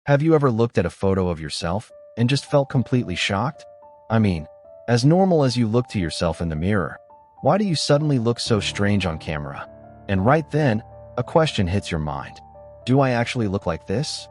Have you ever looked at a photo of yourself and just felt completely shocked? I mean, as normal as you look to yourself in the mirror, why do you suddenly look so strange on camera? And right then, a question hits your mind. Do I actually look like this?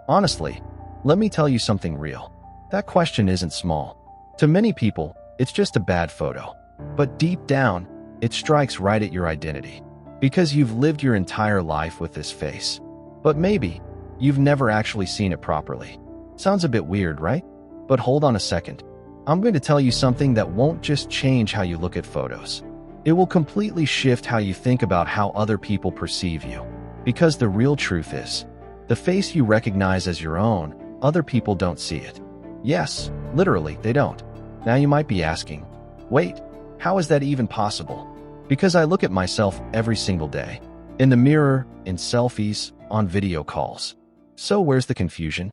Honestly, let me tell you something real. That question isn't small. To many people, it's just a bad photo. But deep down, it strikes right at your identity. Because you've lived your entire life with this face. But maybe, you've never actually seen it properly. Sounds a bit weird, right? But hold on a second. I'm going to tell you something that won't just change how you look at photos. It will completely shift how you think about how other people perceive you. Because the real truth is, the face you recognize as your own, other people don't see it. Yes, literally, they don't. Now you might be asking, wait, how is that even possible? Because I look at myself every single day. In the mirror, in selfies, on video calls. So where's the confusion?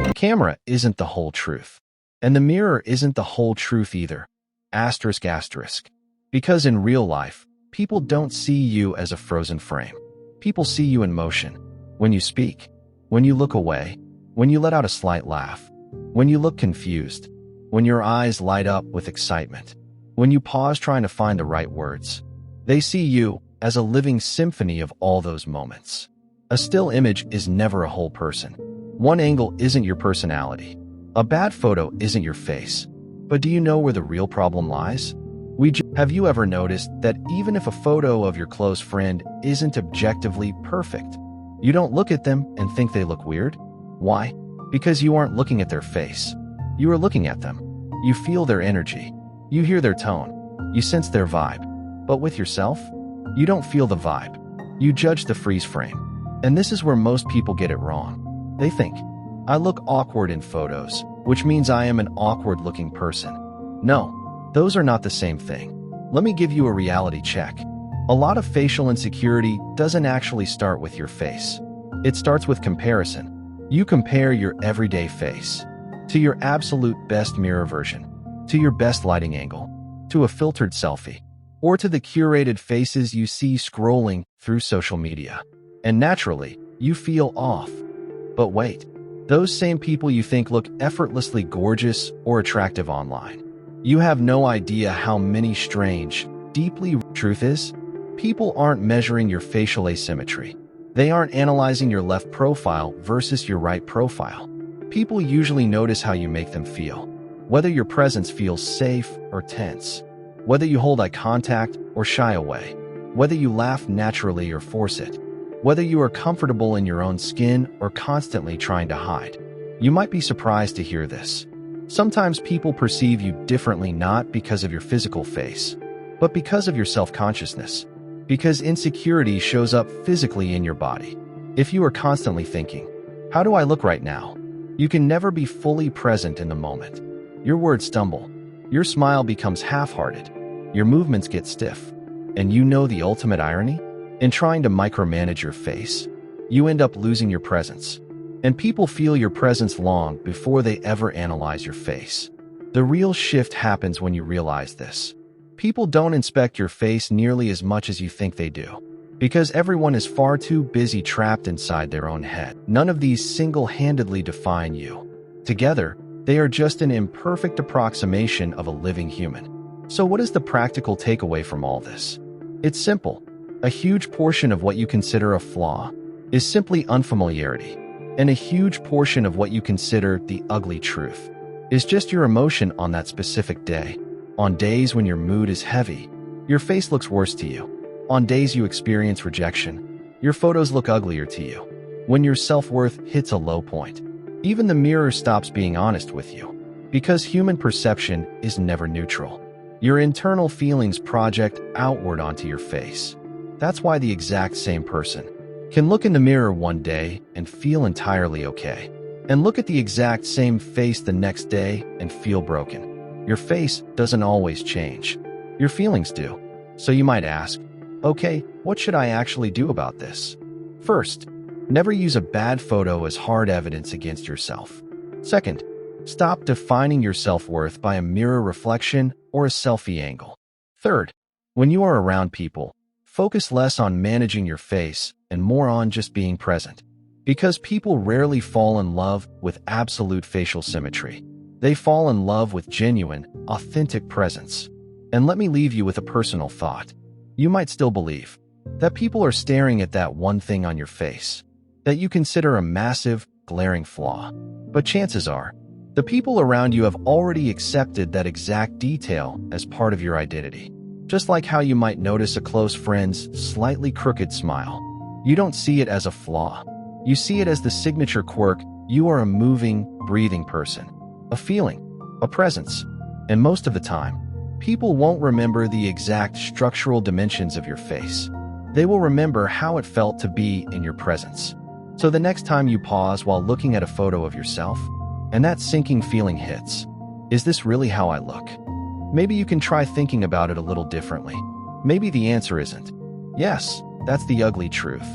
The camera isn't the whole truth. And the mirror isn't the whole truth either. Asterisk asterisk. Because in real life, people don't see you as a frozen frame. People see you in motion. When you speak, when you look away, when you let out a slight laugh, when you look confused, when your eyes light up with excitement, when you pause trying to find the right words. They see you as a living symphony of all those moments. A still image is never a whole person. One angle isn't your personality. A bad photo isn't your face. But do you know where the real problem lies? Have you ever noticed that even if a photo of your close friend isn't objectively perfect, you don't look at them and think they look weird? Why? Because you aren't looking at their face. You are looking at them. You feel their energy. You hear their tone. You sense their vibe. But with yourself, you don't feel the vibe. You judge the freeze frame. And this is where most people get it wrong. They think, I look awkward in photos, which means I am an awkward-looking person. No, those are not the same thing. Let me give you a reality check. A lot of facial insecurity doesn't actually start with your face. It starts with comparison. You compare your everyday face to your absolute best mirror version, to your best lighting angle, to a filtered selfie, or to the curated faces you see scrolling through social media. And naturally, you feel off. But wait, those same people you think look effortlessly gorgeous or attractive online. You have no idea how many strange, deeply truth is. People aren't measuring your facial asymmetry. They aren't analyzing your left profile versus your right profile. People usually notice how you make them feel, whether your presence feels safe or tense, whether you hold eye contact or shy away, whether you laugh naturally or force it, whether you are comfortable in your own skin or constantly trying to hide. You might be surprised to hear this. Sometimes people perceive you differently not because of your physical face, but because of your self-consciousness. Because insecurity shows up physically in your body. If you are constantly thinking, how do I look right now? You can never be fully present in the moment. Your words stumble. Your smile becomes half-hearted. Your movements get stiff. And you know the ultimate irony? In trying to micromanage your face, you end up losing your presence. And people feel your presence long before they ever analyze your face. The real shift happens when you realize this. People don't inspect your face nearly as much as you think they do, because everyone is far too busy trapped inside their own head. None of these single-handedly define you. Together, they are just an imperfect approximation of a living human. So what is the practical takeaway from all this? It's simple. A huge portion of what you consider a flaw is simply unfamiliarity, and a huge portion of what you consider the ugly truth is just your emotion on that specific day. On days when your mood is heavy, your face looks worse to you. On days you experience rejection, your photos look uglier to you. When your self-worth hits a low point, even the mirror stops being honest with you. Because human perception is never neutral. Your internal feelings project outward onto your face. That's why the exact same person can look in the mirror one day and feel entirely okay, and look at the exact same face the next day and feel broken. Your face doesn't always change. Your feelings do. So you might ask, okay, what should I actually do about this? First, never use a bad photo as hard evidence against yourself. Second, stop defining your self-worth by a mirror reflection or a selfie angle. Third, when you are around people, focus less on managing your face and more on just being present. Because people rarely fall in love with absolute facial symmetry. They fall in love with genuine, authentic presence. And let me leave you with a personal thought. You might still believe that people are staring at that one thing on your face that you consider a massive, glaring flaw. But chances are, the people around you have already accepted that exact detail as part of your identity. Just like how you might notice a close friend's slightly crooked smile. You don't see it as a flaw. You see it as the signature quirk. You are a moving, breathing person. A feeling, a presence. And most of the time, people won't remember the exact structural dimensions of your face. They will remember how it felt to be in your presence. So the next time you pause while looking at a photo of yourself, and that sinking feeling hits, is this really how I look? Maybe you can try thinking about it a little differently. Maybe the answer isn't, yes, that's the ugly truth.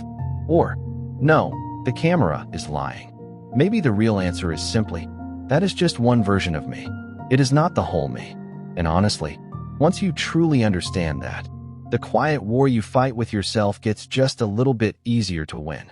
Or, no, the camera is lying. Maybe the real answer is simply, that is just one version of me. It is not the whole me. And honestly, once you truly understand that, the quiet war you fight with yourself gets just a little bit easier to win.